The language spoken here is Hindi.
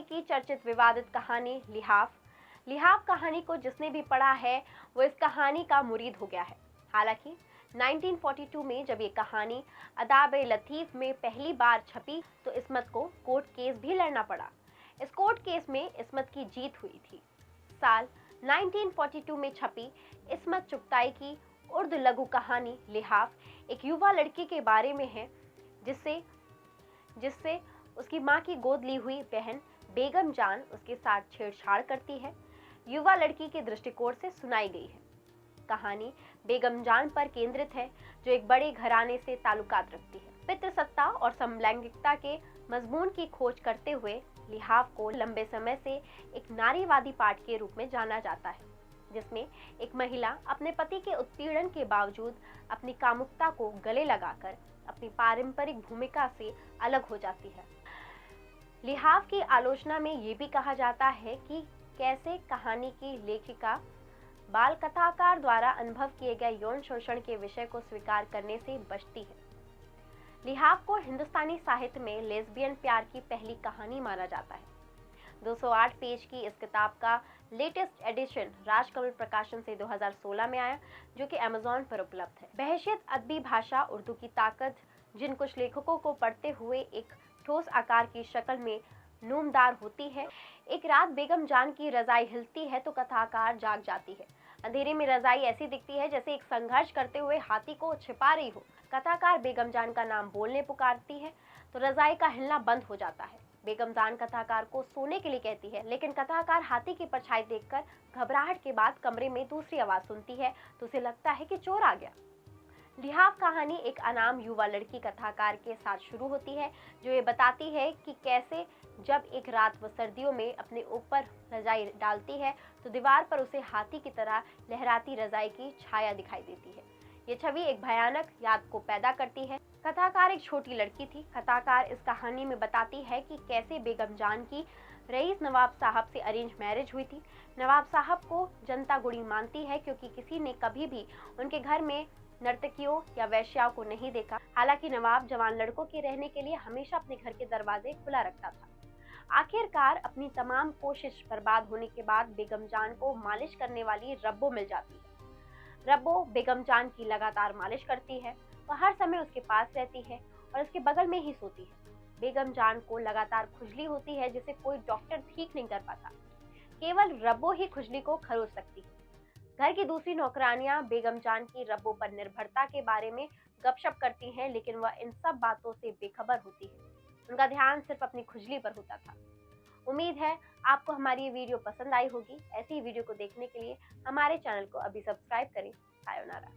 चुगताई की चर्चित विवादित कहानी लिहाफ। लिहाफ कहानी को जिसने भी पढ़ा है वो इस कहानी का मुरीद हो गया है। हालांकि 1942 में जब ये कहानी अदाब-ए-लतीफ में पहली बार छपी तो इस्मत को कोर्ट केस भी लड़ना पड़ा। इस कोर्ट केस में इस्मत की जीत हुई थी। साल 1942 में छपी इस्मत चुगताई की उर्दू लघु कहानी लिहाफ एक युवा लड़की के बारे में है जिससे उसकी मां की गोद ली हुई बहन बेगम जान उसके साथ छेड़छाड़ करती है। युवा लड़की के दृष्टिकोण से सुनाई गई है। कहानी बेगम जान पर केंद्रित है जो एक बड़े घराने से ताल्लुकात रखती है। पितृसत्ता और समलैंगिकता के मजमून की खोज करते हुए लिहाफ को लंबे समय से एक नारीवादी पाठ के रूप में जाना जाता है, जिसमें एक महिला अपने पति के उत्पीड़न के बावजूद अपनी कामुकता को गले लगाकर अपनी पारंपरिक भूमिका से अलग हो जाती है। लिहाफ की आलोचना में ये भी कहा जाता है कि कैसे कहानी की लेखिका बाल कथाकार द्वारा अनुभव किए गए यौन शोषण के विषय को स्वीकार करने से बचती है। लिहाफ को हिंदुस्तानी साहित्य में लेस्बियन प्यार की पहली कहानी माना जाता है। 208 पेज की इस किताब का लेटेस्ट एडिशन राजकमल प्रकाशन से 2016 में आया, जो कि अमेज़न पर उपलब्ध है। बहैसियत अदबी भाषा उर्दू की ताकत जिन कुछ लेखकों को पढ़ते हुए एक ठोस आकार की शक्ल में नूमदार होती है। एक रात बेगम जान की रजाई हिलती है तो कथाकार जाग जाती है। अंधेरे में रजाई ऐसी दिखती है जैसे एक संघर्ष करते हुए हाथी को छिपा रही हो। कथाकार बेगम जान का नाम बोलने पुकारती है तो रजाई का हिलना बंद हो जाता है। बेगम जान कथाकार को सोने के लिए कहती है, लेकिन कथाकार हाथी की परछाई देखकर घबराहट के बाद कमरे में दूसरी आवाज सुनती है तो उसे लगता है कि चोर आ गया। लिहाफ कहानी एक अनाम युवा लड़की कथाकार के साथ शुरू होती है जो ये बताती है कि कैसे जब एक रात वो सर्दियों में अपने ऊपर रजाई डालती है तो दीवार पर उसे हाथी की तरह लहराती रजाई की छाया दिखाई देती है। ये छवि एक भयानक याद को पैदा करती है। कथाकार एक छोटी लड़की थी। कथाकार इस कहानी में बताती है कि कैसे बेगम जान की रईस नवाब साहब से अरेंज मैरिज हुई थी। नवाब साहब को जनता गुणी मानती है क्योंकि किसी ने कभी भी उनके घर में नर्तकियों या वैश्याओं को नहीं देखा। हालांकि नवाब जवान लड़कों के रहने के लिए हमेशा अपने घर के दरवाजे खुला रखता था। आखिरकार अपनी तमाम कोशिश बर्बाद होने के बाद बेगम जान को मालिश करने वाली रब्बो मिल जाती है। रब्बो बेगम जान की लगातार मालिश करती है। वह हर समय उसके पास रहती है और उसके बगल में ही सोती है। बेगम जान को लगातार खुजली होती है जिसे कोई डॉक्टर ठीक नहीं कर पाता। केवल रब्बो ही खुजली को खरोच सकती है। घर की दूसरी नौकरानियां बेगम जान की रब्बो पर निर्भरता के बारे में गपशप करती हैं, लेकिन वह इन सब बातों से बेखबर होती है। उनका ध्यान सिर्फ अपनी खुजली पर होता था। उम्मीद है आपको हमारी ये वीडियो पसंद आई होगी। ऐसी ही वीडियो को देखने के लिए हमारे चैनल को अभी सब्सक्राइब करें। सायोनारा।